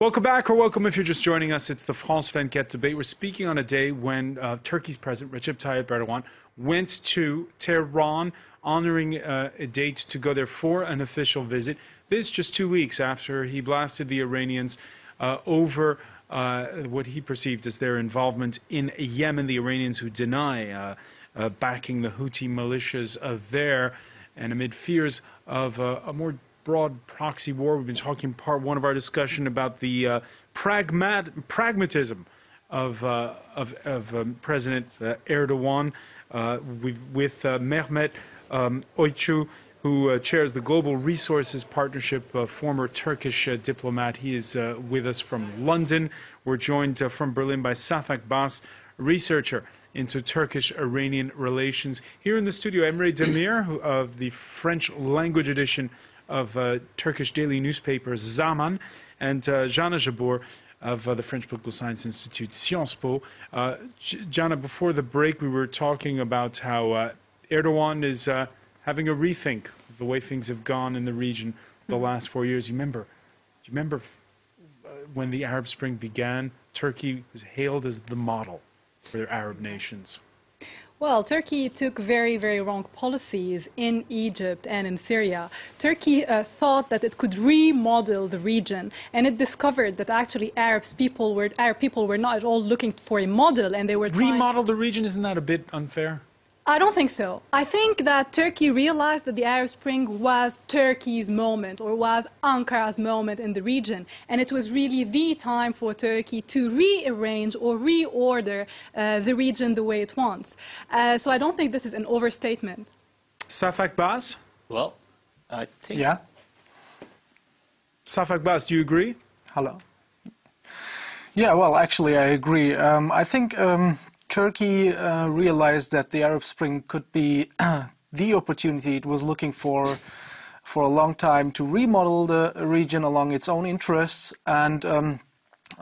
Welcome back, or welcome if you're just joining us. It's the France 24 debate. We're speaking on a day when Turkey's president, Recep Tayyip Erdogan, went to Tehran, honoring a date to go there for an official visit. This just 2 weeks after he blasted the Iranians over what he perceived as their involvement in Yemen, the Iranians who deny backing the Houthi militias there, and amid fears of a more broad proxy war. We've been talking part one of our discussion about the pragmatism of President Erdogan with Mehmet Oyçu, who chairs the Global Resources Partnership, a former Turkish diplomat. He is with us from London. We're joined from Berlin by Safak Bas, researcher into Turkish-Iranian relations. Here in the studio, Emre Demir of the French language edition of Turkish daily newspaper Zaman, and Jana Jabour of the French Political Science Institute Sciences Po. Jana, before the break, we were talking about how Erdogan is having a rethink of the way things have gone in the region the last 4 years. Do you remember when the Arab Spring began, Turkey was hailed as the model for the Arab nations? Well, Turkey took very, very wrong policies in Egypt and in Syria. Turkey thought that it could remodel the region, and it discovered that actually Arab people were not at all looking for a model, and they were trying... Remodel the region? Isn't that a bit unfair? I don't think so. I think that Turkey realized that the Arab Spring was Turkey's moment, or was Ankara's moment in the region. And it was really the time for Turkey to rearrange or reorder the region the way it wants. So I don't think this is an overstatement. Safak Bas? Well, I think... Yeah. Safak Bas, do you agree? Hello. Yeah, well, actually, I agree. I think... Turkey realized that the Arab Spring could be the opportunity it was looking for a long time to remodel the region along its own interests, and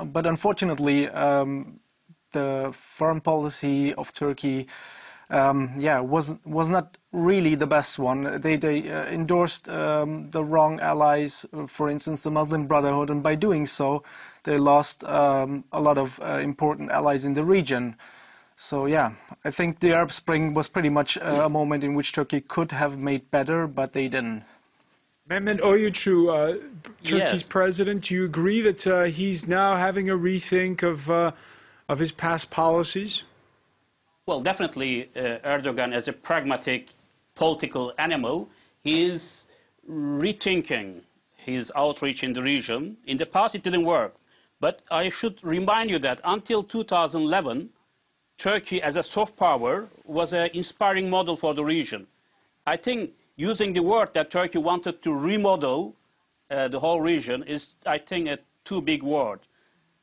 but unfortunately the foreign policy of Turkey was not really the best one. They endorsed the wrong allies, for instance the Muslim Brotherhood, and by doing so they lost a lot of important allies in the region. So yeah, I think the Arab Spring was pretty much a moment in which Turkey could have made better, but they didn't. Mehmet Oyçu, Turkey's Yes. president, do you agree that he's now having a rethink of his past policies? Well, definitely Erdogan, as a pragmatic political animal, he is rethinking his outreach in the region. In the past, it didn't work. But I should remind you that until 2011, Turkey as a soft power was an inspiring model for the region. I think using the word that Turkey wanted to remodel the whole region is, I think, a too big word.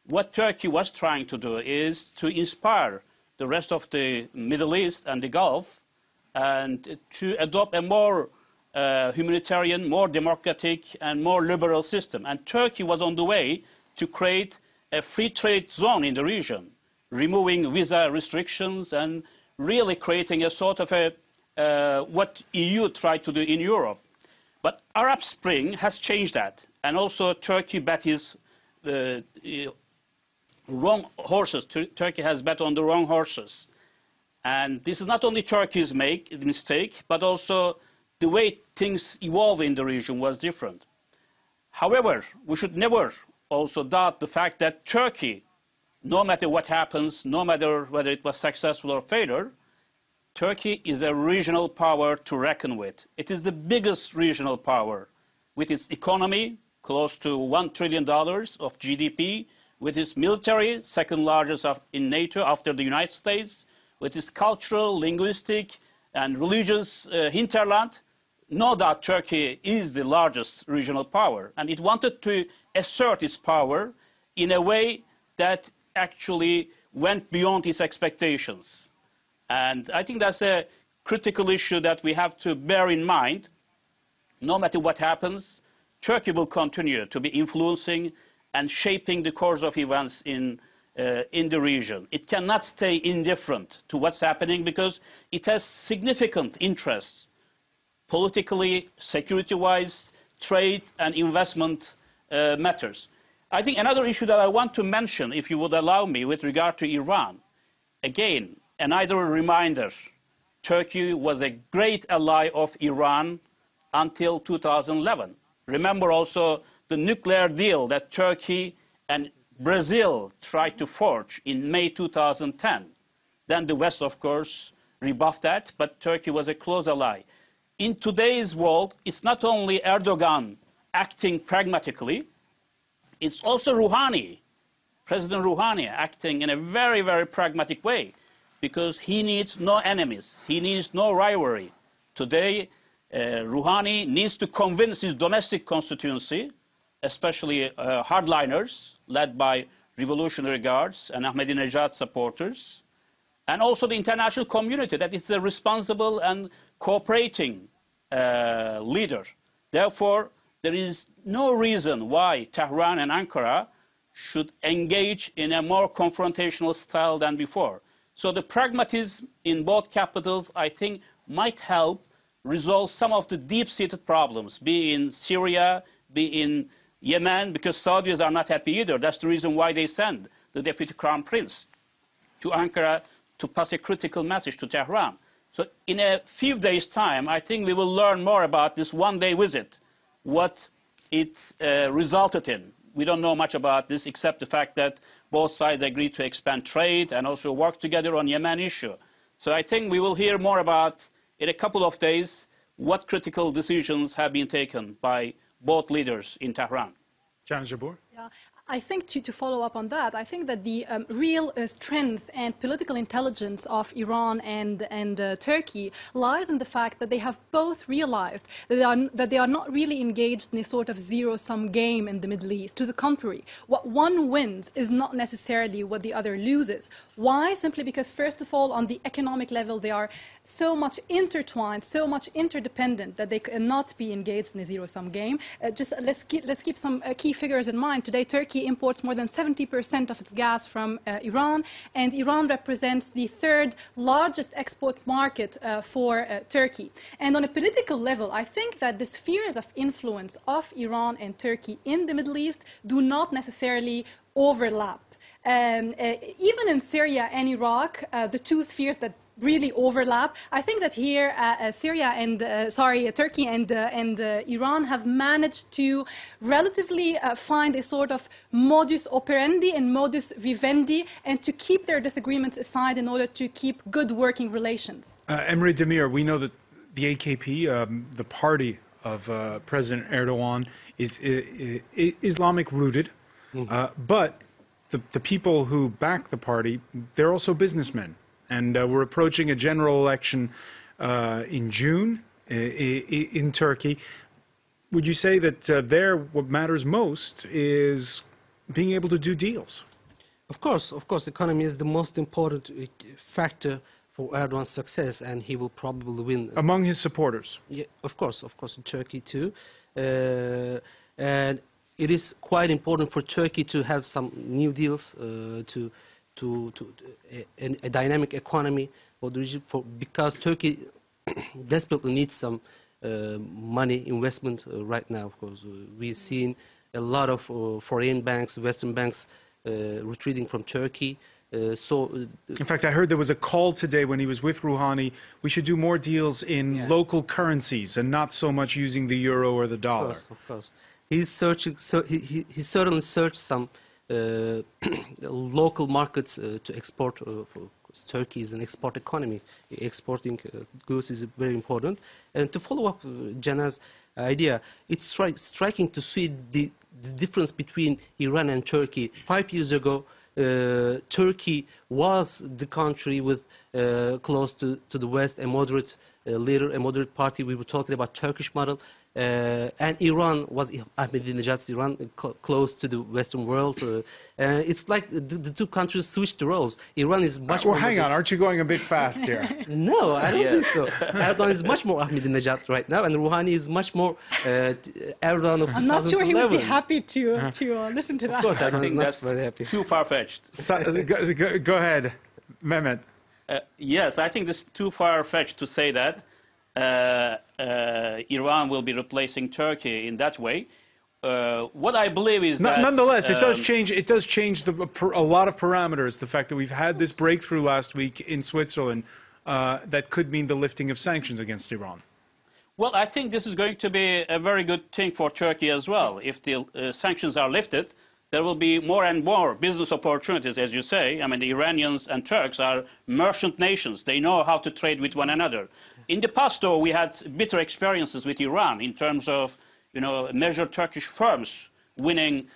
What Turkey was trying to do is to inspire the rest of the Middle East and the Gulf and to adopt a more humanitarian, more democratic and more liberal system. And Turkey was on the way to create a free trade zone in the region, removing visa restrictions and really creating a sort of what EU tried to do in Europe. But Arab Spring has changed that. And also Turkey bet his wrong horses. Turkey has bet on the wrong horses. And this is not only Turkey's mistake, but also the way things evolve in the region was different. However, we should never also doubt the fact that Turkey, no matter what happens, no matter whether it was successful or failure, Turkey is a regional power to reckon with. It is the biggest regional power, with its economy, close to $1 trillion of GDP, with its military, second largest in NATO after the United States, with its cultural, linguistic, and religious hinterland. No doubt Turkey is the largest regional power, and it wanted to assert its power in a way that actually went beyond its expectations. And I think that's a critical issue that we have to bear in mind. No matter what happens, Turkey will continue to be influencing and shaping the course of events in the region. It cannot stay indifferent to what's happening because it has significant interests, politically, security-wise, trade and investment matters. I think another issue that I want to mention, if you would allow me, with regard to Iran, again, another reminder, Turkey was a great ally of Iran until 2011. Remember also the nuclear deal that Turkey and Brazil tried to forge in May 2010. Then the West, of course, rebuffed that, but Turkey was a close ally. In today's world, it's not only Erdogan acting pragmatically, it's also Rouhani, President Rouhani, acting in a very, very pragmatic way, because he needs no enemies, he needs no rivalry. Today, Rouhani needs to convince his domestic constituency, especially hardliners, led by Revolutionary Guards and Ahmadinejad supporters, and also the international community, that it's a responsible and cooperating leader. Therefore, there is no reason why Tehran and Ankara should engage in a more confrontational style than before. So the pragmatism in both capitals, I think, might help resolve some of the deep-seated problems, be in Syria, be in Yemen, because Saudis are not happy either. That's the reason why they send the Deputy Crown Prince to Ankara to pass a critical message to Tehran. So in a few days' time, I think we will learn more about this one-day visit, what it resulted in. We don't know much about this except the fact that both sides agreed to expand trade and also work together on Yemen issue. So I think we will hear more about, in a couple of days, what critical decisions have been taken by both leaders in Tehran. Jan Jabor? Yeah. I think to follow up on that, I think that the real strength and political intelligence of Iran and Turkey lies in the fact that they have both realized that they are not really engaged in a sort of zero-sum game in the Middle East. To the contrary, what one wins is not necessarily what the other loses. Why? Simply because, first of all, on the economic level, they are so much intertwined, so much interdependent that they cannot be engaged in a zero-sum game. Let's keep some key figures in mind. Today, Turkey imports more than 70% of its gas from Iran, and Iran represents the third largest export market for Turkey. And on a political level, I think that the spheres of influence of Iran and Turkey in the Middle East do not necessarily overlap. Even in Syria and Iraq, the two spheres that really overlap. I think that here, Turkey and Iran have managed to relatively find a sort of modus operandi and modus vivendi, and to keep their disagreements aside in order to keep good working relations. Emre Demir, we know that the AKP, the party of President Erdogan, is Islamic rooted, but the people who back the party, they're also businessmen. And we're approaching a general election in June in Turkey. Would you say that there what matters most is being able to do deals? Of course, the economy is the most important factor for Erdogan's success, and he will probably win. Among his supporters? Yeah, of course, in Turkey too. And it is quite important for Turkey to have some new deals to a dynamic economy for the region, because Turkey desperately needs some money investment right now. Of course, we've seen a lot of foreign banks, Western banks, retreating from Turkey. In fact, I heard there was a call today when he was with Rouhani. We should do more deals in local currencies and not so much using the euro or the dollar. Of course. He's searching. So he certainly searched some local markets to export. For Turkey is an export economy. Exporting goods is very important. And to follow up Jana's idea, it's striking to see the difference between Iran and Turkey. 5 years ago, Turkey was the country with close to the West, a moderate leader, a moderate party. We were talking about Turkish model. And Iran was Ahmadinejad's Iran, close to the Western world. It's like the two countries switched the roles. Iran is much more... Well, hang on, aren't you going a bit fast here? No, I don't think so. Erdogan is much more Ahmadinejad right now, and Rouhani is much more Erdogan of 2011. I'm not sure he would be happy to listen to that. Of course, I Erdogan think is not that's very happy. too far-fetched. Go ahead, Mehmet. Yes, I think it's too far-fetched to say that Iran will be replacing Turkey in that way. what I believe is that... Nonetheless, it does change. It does change a lot of parameters. The fact that we've had this breakthrough last week in Switzerland, that could mean the lifting of sanctions against Iran. Well, I think this is going to be a very good thing for Turkey as well. If the sanctions are lifted, there will be more and more business opportunities, as you say. I mean, the Iranians and Turks are merchant nations. They know how to trade with one another. In the past, though, we had bitter experiences with Iran in terms of, major Turkish firms winning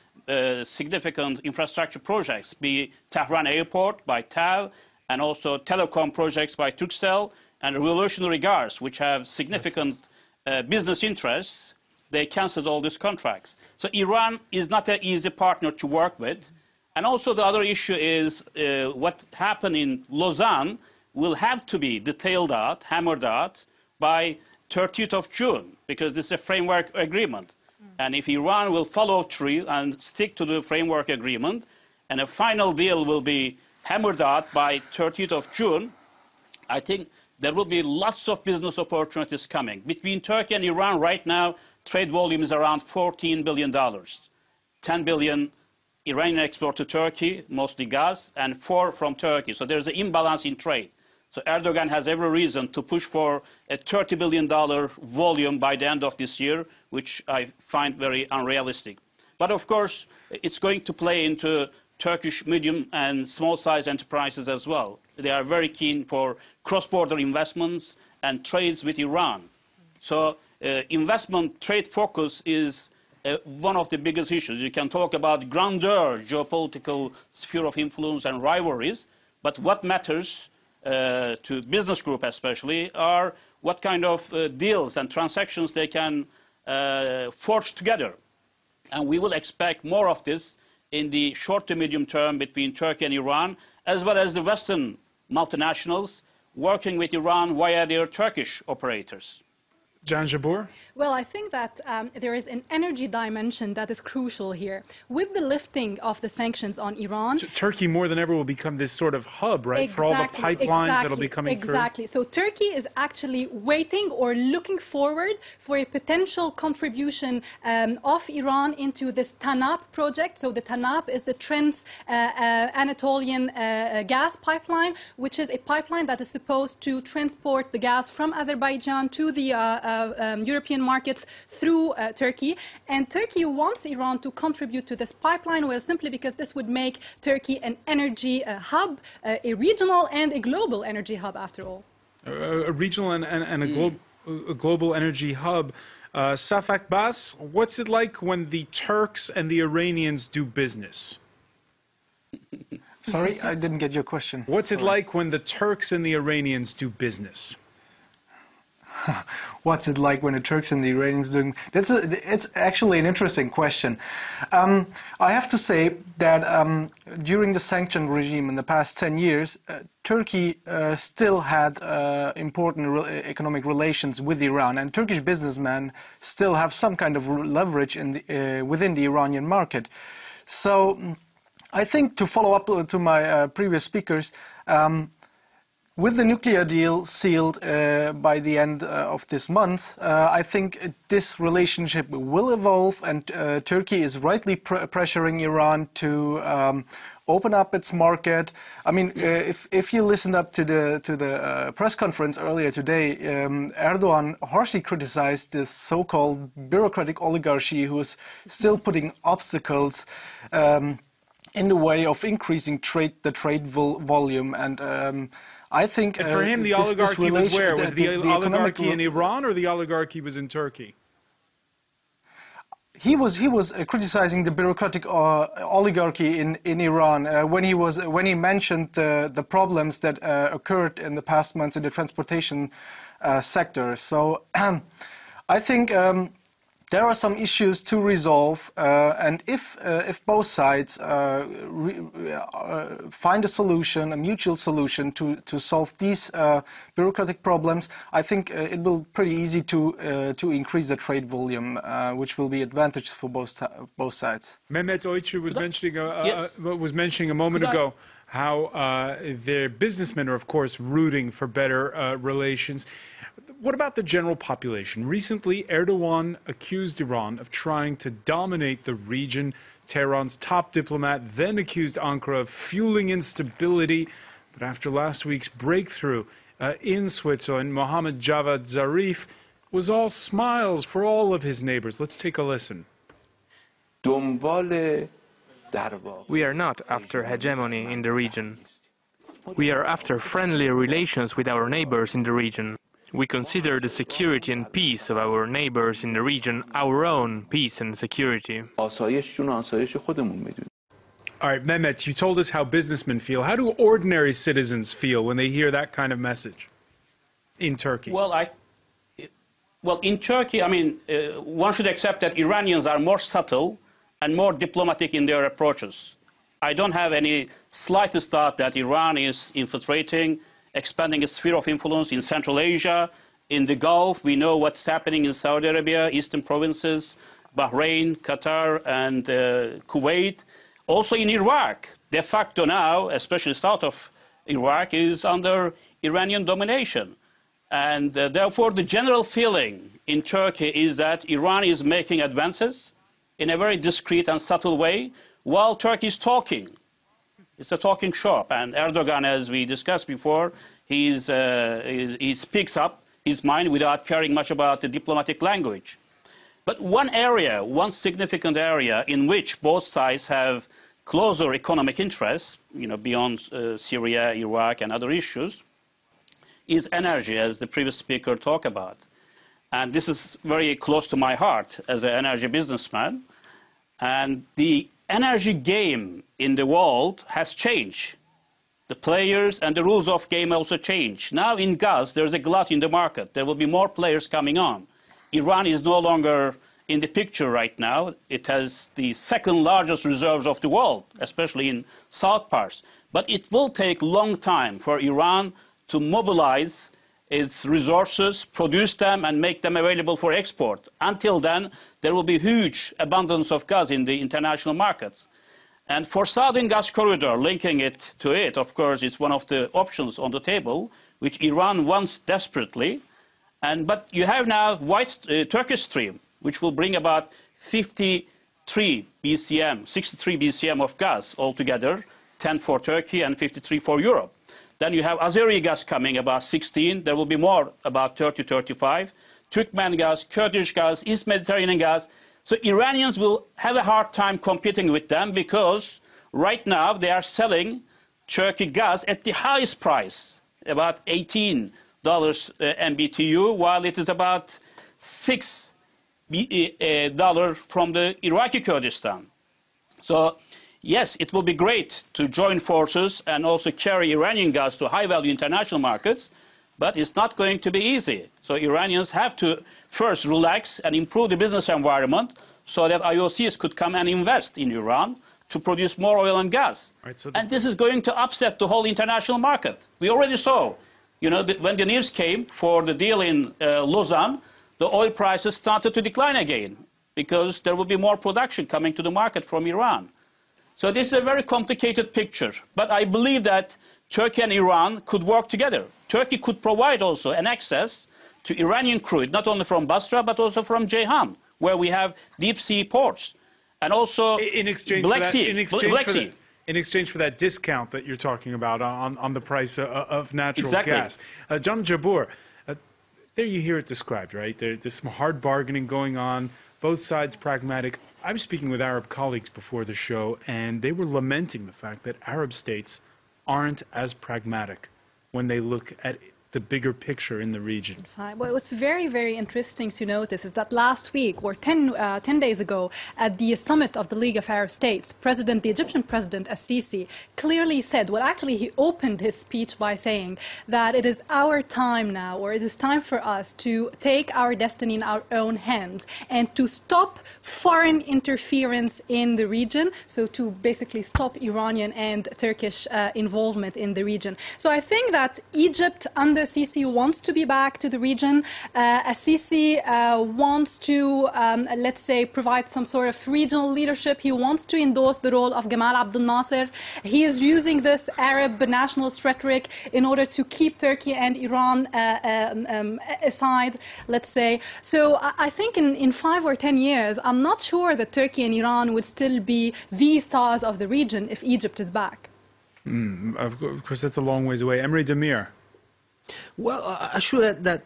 significant infrastructure projects, be it Tehran Airport by TAV, and also telecom projects by Turkcell, and Revolutionary Guards, which have significant business interests. They cancelled all these contracts. So Iran is not an easy partner to work with. And also the other issue is what happened in Lausanne will have to be detailed out, hammered out by 30th of June, because this is a framework agreement. And if Iran will follow through and stick to the framework agreement, and a final deal will be hammered out by 30th of June, I think there will be lots of business opportunities coming. Between Turkey and Iran right now, trade volume is around $14 billion. 10 billion Iranian export to Turkey, mostly gas, and 4 from Turkey. So there's an imbalance in trade. So Erdogan has every reason to push for a $30 billion volume by the end of this year, which I find very unrealistic. But of course, it's going to play into Turkish medium and small-sized enterprises as well. They are very keen for cross-border investments and trades with Iran. So investment trade focus is one of the biggest issues. You can talk about grandeur, geopolitical sphere of influence and rivalries, but what matters to business group especially are what kind of deals and transactions they can forge together. And we will expect more of this in the short to medium term between Turkey and Iran, as well as the Western multinationals working with Iran via their Turkish operators. Jan Jabour? Well, I think that there is an energy dimension that is crucial here. With the lifting of the sanctions on Iran... Turkey more than ever will become this sort of hub, right? Exactly, for all the pipelines that will be coming through. Exactly. So Turkey is actually waiting or looking forward for a potential contribution of Iran into this TANAP project. So the TANAP is the Trans-Anatolian gas pipeline, which is a pipeline that is supposed to transport the gas from Azerbaijan to the European markets through Turkey. And Turkey wants Iran to contribute to this pipeline, well, simply because this would make Turkey an energy hub, a regional and a global energy hub, after all. A regional and a global energy hub. Safak Bas, what's it like when the Turks and the Iranians do business? Sorry, I didn't get your question. What's it like when the Turks and the Iranians do business? What's it like when the Turks and the Iranians doing? It's actually an interesting question. I have to say that during the sanction regime in the past 10 years, Turkey still had important economic relations with Iran, and Turkish businessmen still have some kind of leverage in the, within the Iranian market. So I think, to follow up to my previous speakers, with the nuclear deal sealed by the end of this month, I think this relationship will evolve, and Turkey is rightly pressuring Iran to open up its market. I mean, if you listened up to the press conference earlier today, Erdogan harshly criticized this so-called bureaucratic oligarchy who is still putting obstacles in the way of increasing the trade volume, and I think and for him, the oligarchy was where? Was the oligarchy in Iran, or the oligarchy was in Turkey? He was criticizing the bureaucratic oligarchy in Iran when he mentioned the problems that occurred in the past months in the transportation sector. So I think there are some issues to resolve, and if both sides find a solution, a mutual solution to solve these bureaucratic problems, I think it will be pretty easy to increase the trade volume, which will be advantageous for both sides. Mehmet Oyçu was mentioning a moment ago how their businessmen are, of course, rooting for better relations. what about the general population? Recently, Erdogan accused Iran of trying to dominate the region. Tehran's top diplomat then accused Ankara of fueling instability. But after last week's breakthrough in Switzerland, Mohammed Javad Zarif was all smiles for all of his neighbors. Let's take a listen. We are not after hegemony in the region. We are after friendly relations with our neighbors in the region. We consider the security and peace of our neighbors in the region our own peace and security. All right, Mehmet, you told us how businessmen feel. How do ordinary citizens feel when they hear that kind of message in Turkey? Well, in Turkey, I mean, one should accept that Iranians are more subtle and more diplomatic in their approaches. I don't have any slightest doubt that Iran is infiltrating, expanding its sphere of influence in Central Asia, in the Gulf. We know what's happening in Saudi Arabia, eastern provinces, Bahrain, Qatar, and Kuwait. Also in Iraq, de facto now, especially south of Iraq, is under Iranian domination. And therefore, the general feeling in Turkey is that Iran is making advances in a very discreet and subtle way, while Turkey is talking. It's a talking shop, and Erdogan, as we discussed before, he speaks up his mind without caring much about the diplomatic language. But one area, one significant area in which both sides have closer economic interests, beyond Syria, Iraq, and other issues, is energy, as the previous speaker talked about. And this is very close to my heart as an energy businessman. And the energy game in the world has changed. The players and the rules of game also change. Now in gas, there's a glut in the market. There will be more players coming on. Iran is no longer in the picture right now. It has the second largest reserves of the world, especially in south parts. But it will take a long time for Iran to mobilize its resources, produce them, and make them available for export. Until then, there will be huge abundance of gas in the international markets. And for Southern Gas Corridor, linking it to it, of course, it's one of the options on the table, which Iran wants desperately. But you have now Turkish Stream, which will bring about 63 BCM of gas altogether, 10 for Turkey and 53 for Europe. Then you have Azeri gas coming, about 16. There will be more, about 30, 35. Turkmen gas, Kurdish gas, East Mediterranean gas. So Iranians will have a hard time competing with them because right now they are selling Turkey gas at the highest price, about $18 MBTU, while it is about $6 from the Iraqi Kurdistan. So yes, it will be great to join forces and also carry Iranian gas to high-value international markets, but it's not going to be easy. So Iranians have to first relax and improve the business environment so that IOCs could come and invest in Iran to produce more oil and gas. Right, and this is going to upset the whole international market. We already saw, when the news came for the deal in Lausanne, the oil prices started to decline again because there will be more production coming to the market from Iran. So this is a very complicated picture. But I believe that Turkey and Iran could work together. Turkey could provide also an access to Iranian crude, not only from Basra, but also from Ceyhan, where we have deep sea ports. And also Black Sea. In exchange for that discount that you're talking about on the price of natural gas. John Jabbour, there you hear it described, right? There's some hard bargaining going on, both sides pragmatic. I was speaking with Arab colleagues before the show, and they were lamenting the fact that Arab states aren't as pragmatic when they look at the bigger picture in the region. Well, what's very, very interesting to notice is that last week, or 10 days ago, at the summit of the League of Arab States, the Egyptian President As-Sisi clearly said, well, actually, he opened his speech by saying that it is our time now, or it is time for us to take our destiny in our own hands and to stop foreign interference in the region, so to basically stop Iranian and Turkish involvement in the region. So I think that Egypt understands Sisi wants to be back to the region. Sisi wants to, let's say, provide some sort of regional leadership. He wants to endorse the role of Gamal Abdel Nasser. He is using this Arab nationalist rhetoric in order to keep Turkey and Iran aside, let's say. So I think in 5 or 10 years, I'm not sure that Turkey and Iran would still be the stars of the region if Egypt is back. Of course, that's a long ways away. Emre Demir. Well, I should add that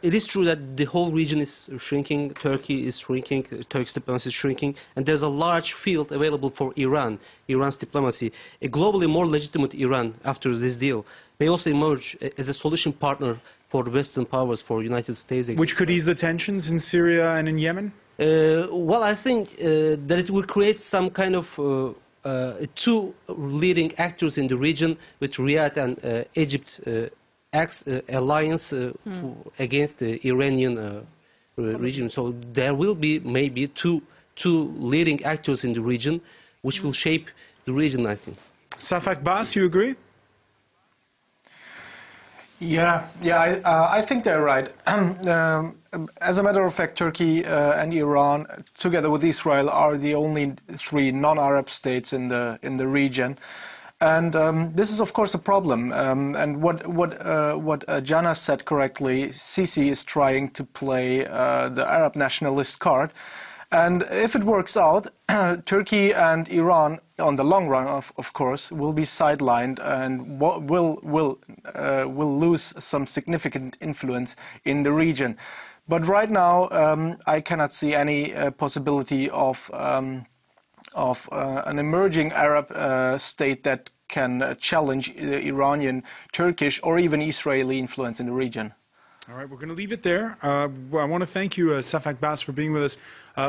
it is true that the whole region is shrinking, Turkey is shrinking, Turkey's diplomacy is shrinking, and there's a large field available for Iran, Iran's diplomacy. A globally more legitimate Iran after this deal may also emerge as a solution partner for Western powers, for United States. Which could ease the tensions in Syria and in Yemen? Well, I think that it will create some kind of two leading actors in the region, with Riyadh and Egypt alliance against the Iranian regime. So there will be maybe two leading actors in the region, which will shape the region, I think. Safak Bas, you agree? Yeah, I think they're right. As a matter of fact, Turkey and Iran, together with Israel, are the only 3 non-Arab states in the region, and this is, of course, a problem. And what Jana said correctly, Sisi is trying to play the Arab nationalist card. And if it works out, Turkey and Iran, on the long run, of course, will be sidelined and will lose some significant influence in the region. But right now, I cannot see any possibility of an emerging Arab state that can challenge the Iranian, Turkish, or even Israeli influence in the region. All right, we're going to leave it there. I want to thank you, Safak Bas, for being with us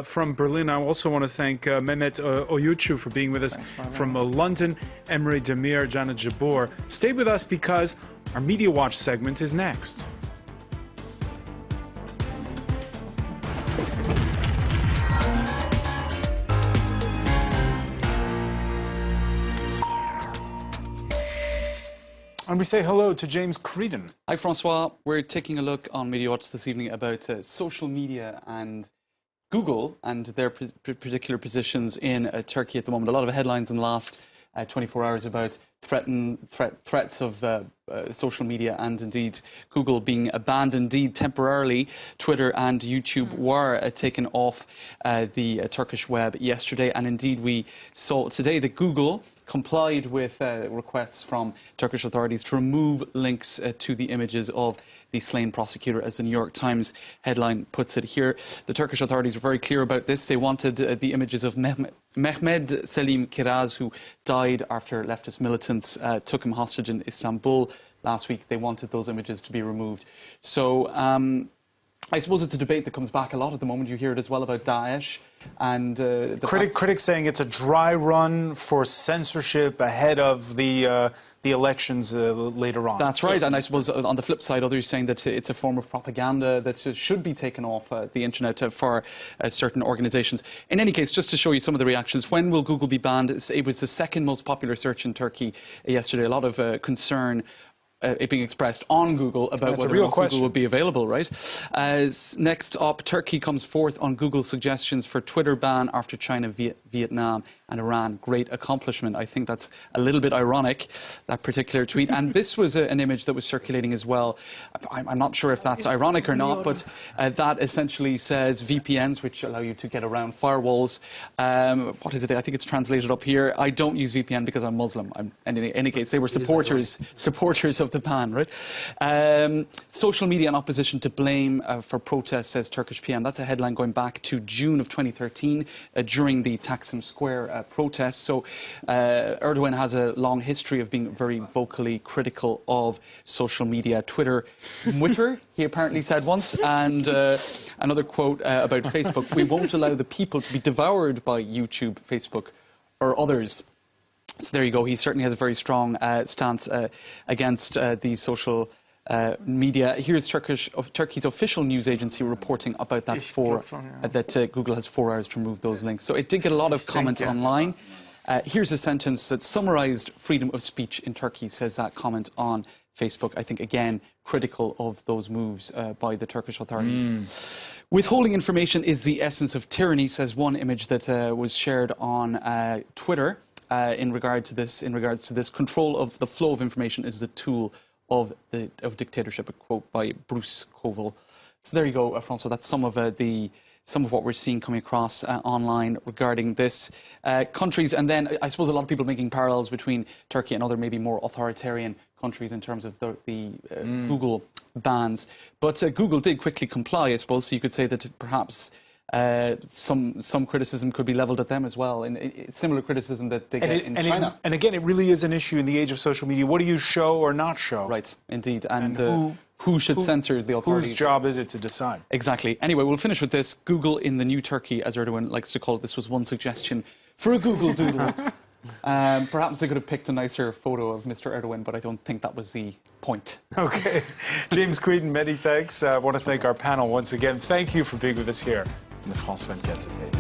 from Berlin. I also want to thank Mehmet Oyucu for being with us from London, Emre Demir, Jana Jabor. Stay with us because our Media Watch segment is next. And we say hello to James Creedon. Hi, Francois. We're taking a look on Media Watch this evening about social media and Google and their particular positions in Turkey at the moment. A lot of headlines in the last 24 hours about threats of social media and indeed Google being banned. Indeed, temporarily, Twitter and YouTube were taken off the Turkish web yesterday. And indeed, we saw today that Google complied with requests from Turkish authorities to remove links to the images of the slain prosecutor, as the New York Times headline puts it here. The Turkish authorities were very clear about this. They wanted the images of Mehmed Selim Kiraz, who died after leftist militants took him hostage in Istanbul last week. They wanted those images to be removed. So I suppose it's a debate that comes back a lot at the moment. You hear it as well about Daesh. And critics saying it's a dry run for censorship ahead of the elections later on. That's right, and I suppose on the flip side, others saying that it's a form of propaganda that should be taken off the internet for certain organisations. In any case, just to show you some of the reactions, when will Google be banned? It was the second most popular search in Turkey yesterday. A lot of concern it being expressed on Google about whether Google will be available, right? Next up, Turkey comes fourth on Google suggestions for Twitter ban after China, Vietnam and Iran. Great accomplishment. I think that's a little bit ironic, that particular tweet. And this was an image that was circulating as well. I'm not sure if that's ironic or not, but that essentially says VPNs, which allow you to get around firewalls. What is it? I think it's translated up here. I don't use VPN because I'm Muslim. In any case, they were supporters of the ban, right? Social media in opposition to blame for protests, says Turkish PM. That's a headline going back to June of 2013 during the Taksim Square protests. So Erdogan has a long history of being very vocally critical of social media. Twitter, he apparently said once. And another quote about Facebook: "We won't allow the people to be devoured by YouTube, Facebook or others." So there you go. He certainly has a very strong stance against these social media. Here's Turkey's official news agency reporting about that that Google has 4 hours to remove those links. So it did get a lot of comments online. Here's a sentence that summarised freedom of speech in Turkey, says that comment on Facebook. I think, again, critical of those moves by the Turkish authorities. Withholding information is the essence of tyranny, says one image that was shared on Twitter in regards to this. Control of the flow of information is the tool of dictatorship, a quote by Bruce Koval. So there you go, Francois. That's some of what we're seeing coming across online regarding this. Countries, and then I suppose a lot of people making parallels between Turkey and other maybe more authoritarian countries in terms of the Google bans. But Google did quickly comply, I suppose, so you could say that perhaps some criticism could be levelled at them as well, and similar criticism that they get in China. And again, it really is an issue in the age of social media. What do you show or not show? Right, indeed. And who should censor the authorities? Whose job is it to decide? Exactly. Anyway, we'll finish with this. Google in the new Turkey, as Erdogan likes to call it. This was one suggestion for a Google Doodle. Perhaps they could have picked a nicer photo of Mr. Erdogan, but I don't think that was the point. Okay. James Creedon, many thanks. I want to thank our panel once again. Thank you for being with us here in the France 24 debate.